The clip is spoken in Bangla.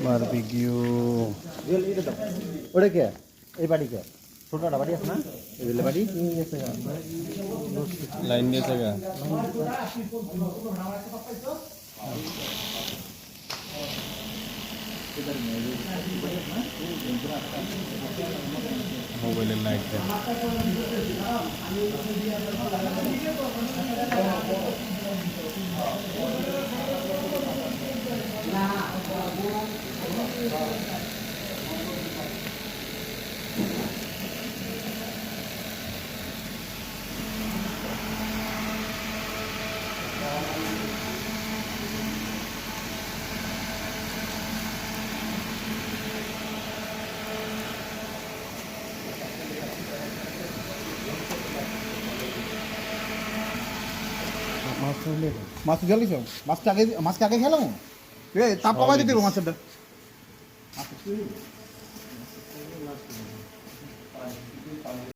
বারবিকিউ ওটা কে এই বাড়ি কে ছোটটা বাড়ি আছে না এই বাড়ি লাইন দিয়েছে গা মোবাইলের লাইট দেন মাছ জ্বালিস মাছটা আগে খেলাম তাপ কমাই দিতে মাছেরটা